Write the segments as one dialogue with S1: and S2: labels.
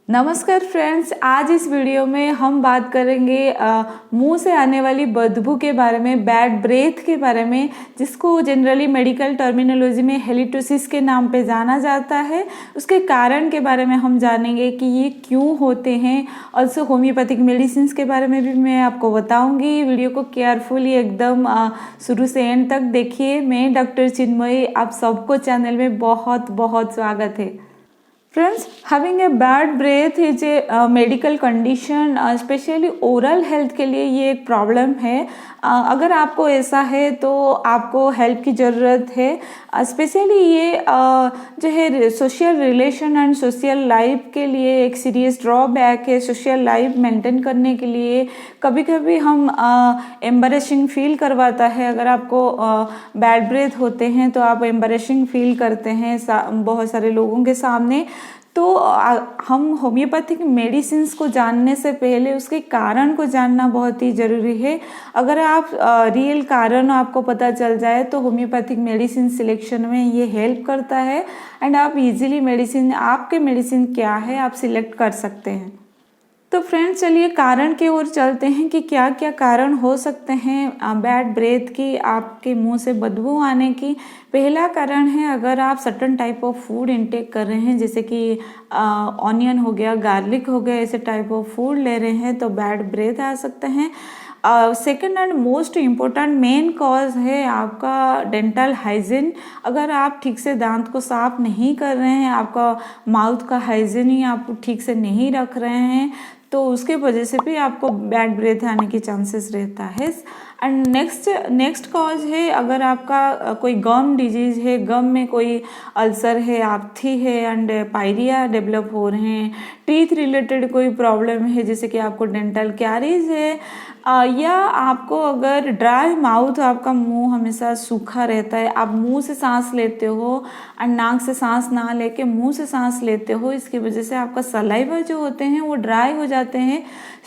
S1: नमस्कार फ्रेंड्स, आज इस वीडियो में हम बात करेंगे मुंह से आने वाली बदबू के बारे में, बैड ब्रेथ के बारे में, जिसको जनरली मेडिकल टर्मिनोलॉजी में हेलिटोसिस के नाम पे जाना जाता है। उसके कारण के बारे में हम जानेंगे कि ये क्यों होते हैं। ऑल्सो होम्योपैथिक मेडिसिन के बारे में भी मैं आपको बताऊंगी। वीडियो को केयरफुली एकदम शुरू से एंड तक देखिए। मैं डॉक्टर चिन्मयी, आप सबको चैनल में बहुत बहुत स्वागत है। Friends, having a bad breath is a medical condition, specially oral health के लिए ये एक प्रॉब्लम है। अगर आपको ऐसा है तो आपको हेल्प की ज़रूरत है। स्पेशली ये जो है social relation and social life के लिए एक सीरियस ड्रॉबैक है। सोशल लाइफ मेंटेन करने के लिए कभी कभी हम एम्बैरेसिंग फील करवाता है। अगर आपको बैड ब्रेथ होते हैं तो आप एम्बैरेसिंग फील करते हैं बहुत सारे लोगों के सामने। तो हम होम्योपैथिक मेडिसिन्स को जानने से पहले उसके कारण को जानना बहुत ही ज़रूरी है। अगर आप रियल कारण आपको पता चल जाए तो होम्योपैथिक मेडिसिन सिलेक्शन में ये हेल्प करता है एंड आप इजीली मेडिसिन, आपके मेडिसिन क्या है, आप सिलेक्ट कर सकते हैं। तो फ्रेंड्स, चलिए कारण की ओर चलते हैं कि क्या क्या कारण हो सकते हैं बैड ब्रेथ की, आपके मुंह से बदबू आने की। पहला कारण है, अगर आप certain type of food intake कर रहे हैं, जैसे कि ऑनियन हो गया, गार्लिक हो गया, ऐसे टाइप ऑफ फूड ले रहे हैं तो बैड ब्रेथ आ सकते हैं। Second and most important main cause है आपका डेंटल हाइजीन। अगर आप ठीक से दांत को साफ नहीं कर रहे हैं, आपका माउथ का हाइजीन ही आप ठीक से नहीं रख रहे हैं, तो उसके वजह से भी आपको बैड ब्रेथ आने की चांसेस रहता है। एंड नेक्स्ट कॉज है, अगर आपका कोई गम डिजीज़ है, गम में कोई अल्सर है, आप्थी है एंड पायरिया डेवलप हो रहे हैं, टीथ रिलेटेड कोई प्रॉब्लम है, जैसे कि आपको डेंटल कैरीज है, या आपको अगर ड्राई माउथ, आपका मुंह हमेशा सूखा रहता है, आप मुंह से सांस लेते हो और नाक से सांस ना लेके मुंह से सांस लेते हो, इसकी वजह से आपका सलाइवा जो होते हैं वो ड्राई हो जाते हैं,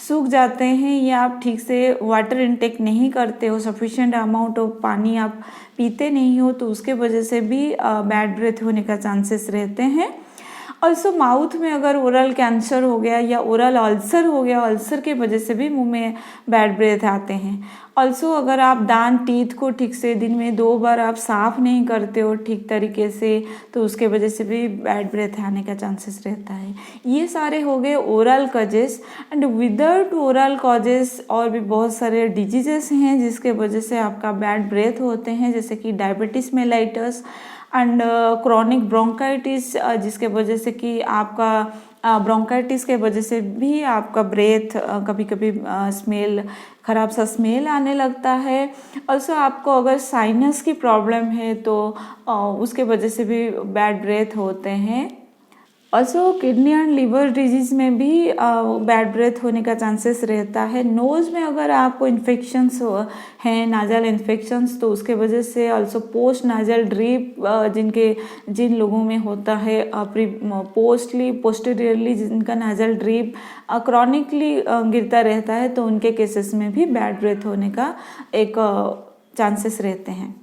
S1: सूख जाते हैं, या आप ठीक से वाटर इनटेक नहीं करते हो, सफिशिएंट अमाउंट ऑफ पानी आप पीते नहीं हो, तो उसके वजह से भी बैड ब्रेथ होने का चांसेस रहते हैं। ऑल्सो माउथ में अगर ओरल कैंसर हो गया या ओरल अल्सर हो गया, अल्सर के वजह से भी मुंह में बैड ब्रेथ आते हैं। ऑल्सो अगर आप दांत, टीथ को ठीक से दिन में 2 बार आप साफ नहीं करते हो ठीक तरीके से, तो उसके वजह से भी बैड ब्रेथ आने का चांसेस रहता है। ये सारे हो गए oral causes. And without oral causes और भी बहुत सारे डिजीजेस हैं जिसके वजह से आपका बैड ब्रेथ होते हैं, जैसे कि diabetes mellitus and chronic bronchitis, जिसके वजह से कि आपका ब्रोंकाइटिस के वजह से भी आपका ब्रेथ कभी कभी स्मेल, ख़राब सा स्मेल आने लगता है। ऑल्सो आपको अगर साइनस की प्रॉब्लम है तो उसके वजह से भी बैड ब्रेथ होते हैं। Also kidney and liver disease में भी बैड ब्रेथ होने का चांसेस रहता है। नोज़ में अगर आपको इन्फेक्शंस हैं, नाजल इन्फेक्शंस, तो उसके वजह से ऑल्सो पोस्ट नाजल ड्रीप जिन लोगों में होता है, पोस्टीरियरली जिनका नाजल ड्रीप क्रॉनिकली गिरता रहता है, तो उनके केसेस में भी बैड ब्रेथ होने का एक चांसेस रहते हैं।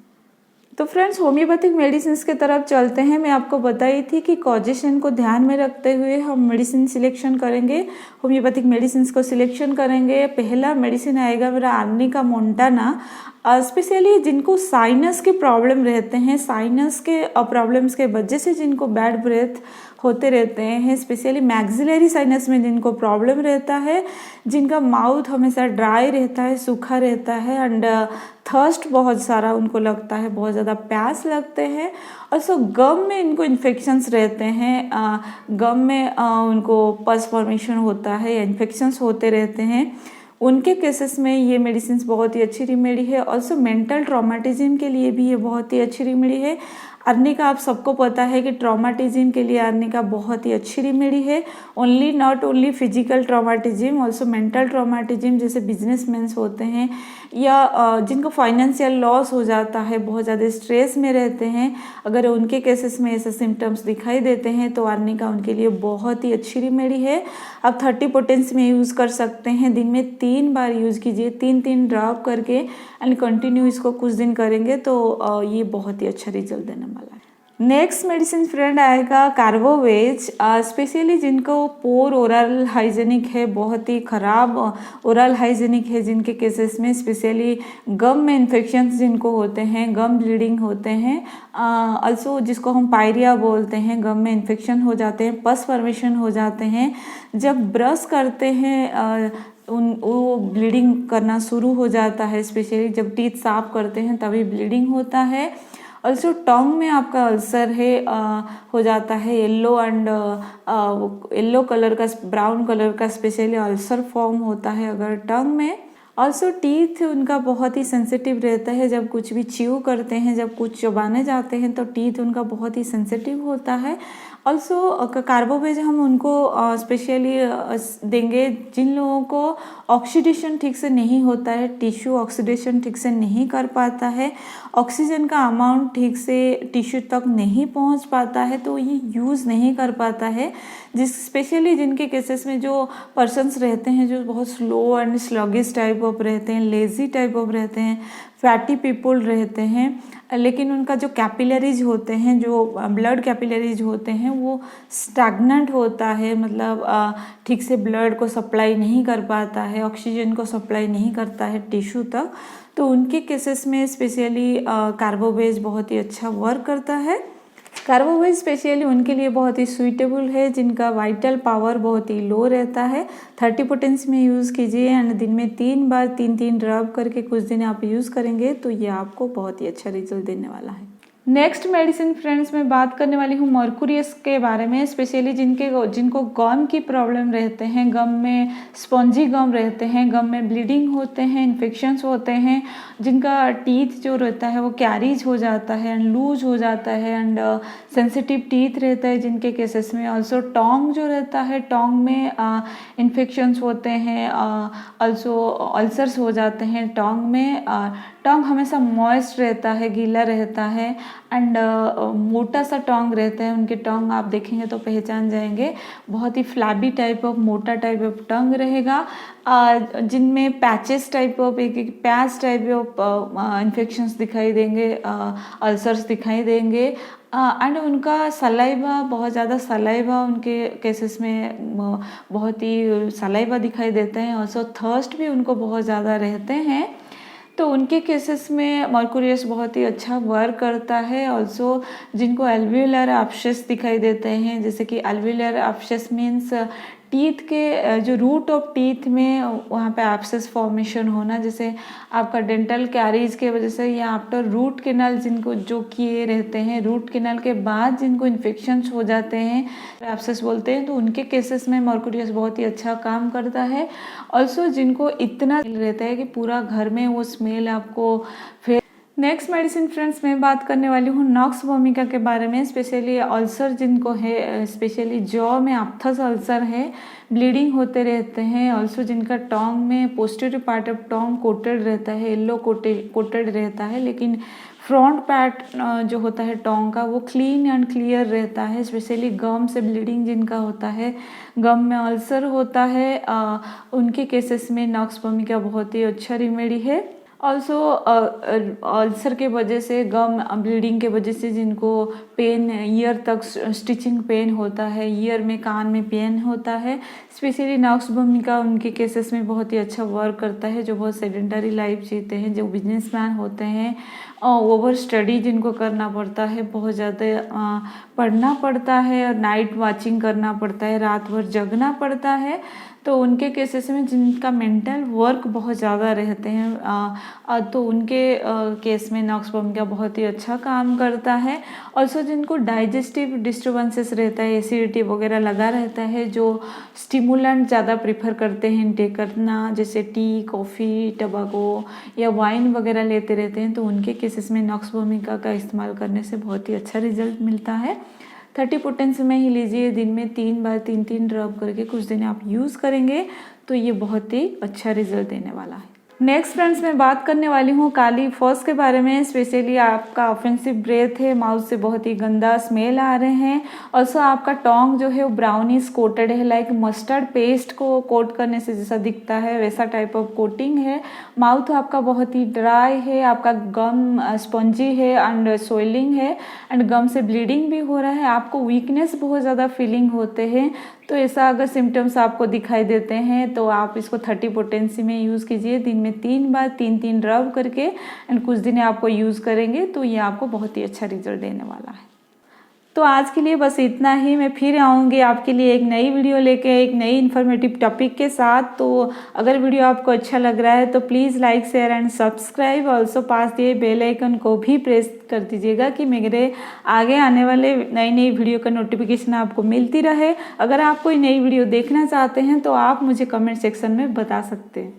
S1: तो फ्रेंड्स, होम्योपैथिक मेडिसिन के तरफ चलते हैं। मैं आपको बताई थी कि कॉजेशन को ध्यान में रखते हुए हम मेडिसिन सिलेक्शन करेंगे, होम्योपैथिक मेडिसिन को सिलेक्शन करेंगे। पहला मेडिसिन आएगा मेरा आर्निका मोंटाना। स्पेशली जिनको साइनस के प्रॉब्लम रहते हैं, साइनस के प्रॉब्लम्स के वजह से जिनको बैड ब्रेथ होते रहते हैं, स्पेशली मैक्सिलरी साइनस में जिनको प्रॉब्लम रहता है, जिनका माउथ हमेशा ड्राई रहता है, सूखा रहता है एंड थर्स्ट बहुत सारा उनको लगता है, बहुत ज़्यादा प्यास लगते हैं। और सो गम में इनको इन्फेक्शंस रहते हैं, गम में उनको पस फॉर्मेशन होता है या इन्फेक्शंस होते रहते हैं, उनके केसेस में ये मेडिसिन बहुत ही अच्छी रेमेडी है। ऑल्सो मेंटल ट्रॉमेटिज्म के लिए भी ये बहुत ही अच्छी रेमेडी है। अर्निका, आप सबको पता है कि ट्रॉमेटिज्म के लिए अर्निका बहुत ही अच्छी रेमेडी है। Not only physical traumatism, also mental traumatism, जैसे बिजनेसमैन होते हैं या जिनको फाइनेंशियल लॉस हो जाता है, बहुत ज़्यादा स्ट्रेस में रहते हैं, अगर उनके केसेस में ऐसे सिम्टम्स दिखाई देते हैं तो अर्निका उनके लिए बहुत ही अच्छी रेमेडी है। आप 30 पोटेंस में यूज़ कर सकते हैं, दिन में 3 बार यूज़ कीजिए, 3-3 ड्रॉप करके एंड कंटिन्यू इसको कुछ दिन करेंगे तो ये बहुत ही अच्छा रिजल्ट देने वाला है। नेक्स्ट मेडिसिन फ्रेंड आएगा कार्बोवेज। स्पेशली जिनको पोर ओरल हाइजेनिक है, बहुत ही ख़राब ओरल हाइजेनिक है, जिनके केसेस में स्पेशली गम में इन्फेक्शंस जिनको होते हैं, गम ब्लीडिंग होते हैं, अल्सो जिसको हम पायरिया बोलते हैं, गम में इन्फेक्शन हो जाते हैं, पस फॉर्मेशन हो जाते हैं, जब ब्रश करते हैं वो ब्लीडिंग करना शुरू हो जाता है। स्पेशली जब टीथ साफ करते हैं तभी ब्लीडिंग होता है। ऑल्सो टंग में आपका अल्सर है हो जाता है, येलो एंड येलो कलर का, ब्राउन कलर का स्पेशली अल्सर फॉर्म होता है अगर टंग में। ऑल्सो टीथ उनका बहुत ही सेंसिटिव रहता है, जब कुछ भी च्यू करते हैं, जब कुछ चबाने जाते हैं तो टीथ उनका बहुत ही सेंसिटिव होता है। ऑल्सो कार्बोवेज हम उनको स्पेशली देंगे जिन लोगों को ऑक्सीडेशन ठीक से नहीं होता है, टिश्यू ऑक्सीडेशन ठीक से नहीं कर पाता है, ऑक्सीजन का अमाउंट ठीक से टिश्यू तक नहीं पहुंच पाता है, तो ये यूज़ नहीं कर पाता है। स्पेशली जिनके केसेस में जो पर्सन्स रहते हैं जो बहुत slow and sluggish type of रहते हैं, लेजी टाइप ऑफ रहते हैं, फैटी पीपल रहते हैं, लेकिन उनका जो कैपिलरीज होते हैं, जो ब्लड कैपिलरीज होते हैं वो स्टैग्नेंट होता है, मतलब ठीक से ब्लड को सप्लाई नहीं कर पाता है, ऑक्सीजन को सप्लाई नहीं करता है टिश्यू तक, तो उनके केसेस में स्पेशली कार्बोवेज बहुत ही अच्छा वर्क करता है। कार्बोवेज स्पेशली उनके लिए बहुत ही सूटेबल है जिनका वाइटल पावर बहुत ही लो रहता है। 30 पोटेंसी में यूज़ कीजिए एंड दिन में 3 बार 3-3 ड्रॉप करके कुछ दिन आप यूज़ करेंगे तो ये आपको बहुत ही अच्छा रिजल्ट देने वाला है। नेक्स्ट मेडिसिन फ्रेंड्स मैं बात करने वाली हूँ मर्कुरियस के बारे में। स्पेशली जिनको गम की प्रॉब्लम रहते हैं, गम में स्पॉन्जी गम रहते हैं, गम में ब्लीडिंग होते हैं, इन्फेक्शंस होते हैं, जिनका टीथ जो रहता है वो कैरीज हो जाता है एंड लूज हो जाता है एंड सेंसिटिव टीथ रहता है जिनके केसेस में। ऑल्सो टोंग जो रहता है, टोंग में इन्फेक्शंस होते हैं, ऑल्सो अल्सर्स हो जाते हैं टोंग में। टोंग हमेशा मॉइस्ट रहता है, गीला रहता है एंड मोटा सा टोंग रहता है। उनके टोंग आप देखेंगे तो पहचान जाएंगे, बहुत ही फ्लैबी टाइप ऑफ, मोटा टाइप ऑफ टोंग रहेगा, जिनमें पैचेस टाइप ऑफ, एक पैच टाइप ऑफ इन्फेक्शंस दिखाई देंगे, अल्सर्स दिखाई देंगे एंड उनका सलाइवा, बहुत ज़्यादा सलाइवा उनके केसेस में बहुत ही सलाइवा दिखाई देते हैं। ऑल्सो थर्स्ट भी उनको बहुत ज़्यादा रहते हैं, तो उनके केसेस में मर्कुरियस बहुत ही अच्छा वर्क करता है। ऑल्सो जिनको एल्वियोलर एब्सेस दिखाई देते हैं, जैसे कि एल्वियोलर एब्सेस मीन्स टीथ के जो रूट ऑफ टीथ में वहाँ पे एब्सेस फॉर्मेशन होना, जैसे आपका डेंटल कैरीज के वजह से या आफ्टर रूट कैनाल जिनको जो किए रहते हैं, रूट कैनाल के बाद जिनको इन्फेक्शंस हो जाते हैं एब्सेस बोलते हैं, तो उनके केसेस में मर्कुरियस बहुत ही अच्छा काम करता है। ऑल्सो जिनको इतना रहता है कि पूरा घर में वो स्मेल आपको फिर। नेक्स्ट मेडिसिन फ्रेंड्स मैं बात करने वाली हूँ नॉक्स वोमिका के बारे में। स्पेशली अल्सर जिनको है, स्पेशली जॉ में आप्थस अल्सर है, ब्लीडिंग होते रहते हैं। ऑल्सो जिनका टोंग में posterior part of Tong coated रहता है, येलो कोटेड रहता है, लेकिन फ्रंट पार्ट जो होता है टोंग का वो क्लीन एंड क्लियर रहता है। स्पेशली गम से ब्लीडिंग जिनका होता है, गम में अल्सर होता है, उनके केसेस में नॉक्स वोमिका बहुत ही अच्छा रेमेडी है। ऑल्सो अल्सर के वजह से, गम ब्लीडिंग के वजह से जिनको पेन, ईयर तक स्टिचिंग पेन होता है, ईयर में, कान में पेन होता है, स्पेशली नॉक्स वोमिका उनके केसेस में बहुत ही अच्छा वर्क करता है। जो बहुत सेडेंटरी लाइफ जीते हैं, जो बिजनेसमैन होते हैं, ओवर स्टडी जिनको करना पड़ता है, बहुत ज़्यादा पढ़ना पड़ता है और नाइट वॉचिंग करना पड़ता है, रात भर जगना पड़ता है, तो उनके केसेस में जिनका मेंटल वर्क बहुत ज़्यादा रहते हैं, तो उनके केस में नॉक्स वोमिका बहुत ही अच्छा काम करता है। ऑल्सो जिनको डाइजेस्टिव डिस्टर्बेंसेस रहता है, एसिडिटी वगैरह लगा रहता है, जो स्टिमुलेंट ज़्यादा प्रीफर करते हैं इनटेक करना, जैसे टी, कॉफ़ी, टबाको या वाइन वगैरह लेते रहते हैं, तो उनके केसेस में नॉक्स वोमिका का इस्तेमाल करने से बहुत ही अच्छा रिजल्ट मिलता है। 30 पोटेंसी में ही लीजिए, दिन में 3 बार 3-3 ड्रॉप करके कुछ दिन आप यूज़ करेंगे तो ये बहुत ही अच्छा रिजल्ट देने वाला है। नेक्स्ट फ्रेंड्स मैं बात करने वाली हूँ काली फॉस के बारे में। स्पेशली आपका ऑफेंसिव ब्रेथ है, माउथ से बहुत ही गंदा स्मेल आ रहे हैं। ऑल्सो आपका टोंग जो है वो ब्राउनिश कोटेड है, लाइक मस्टर्ड पेस्ट को कोट करने से जैसा दिखता है वैसा टाइप ऑफ कोटिंग है। माउथ आपका बहुत ही ड्राई है, आपका गम स्पंजी है एंड सोइलिंग है एंड गम से ब्लीडिंग भी हो रहा है। आपको वीकनेस बहुत ज़्यादा फीलिंग होते हैं। तो ऐसा अगर सिम्टम्स आपको दिखाई देते हैं तो आप इसको 30 पोटेंसी में यूज़ कीजिए। दिन में 3 बार 3-3 रब करके एंड कुछ दिन आपको यूज़ करेंगे तो ये आपको बहुत ही अच्छा रिजल्ट देने वाला है। तो आज के लिए बस इतना ही। मैं फिर आऊँगी आपके लिए एक नई वीडियो लेके, एक नई इन्फॉर्मेटिव टॉपिक के साथ। तो अगर वीडियो आपको अच्छा लग रहा है तो please like share and subscribe. Also pass दिए बेल आइकन को भी प्रेस कर दीजिएगा कि मेरे आगे आने वाले नई नई वीडियो का नोटिफिकेशन आपको मिलती रहे। अगर आप कोई नई वीडियो देखना चाहते हैं तो आप मुझे कमेंट सेक्शन में बता सकते हैं।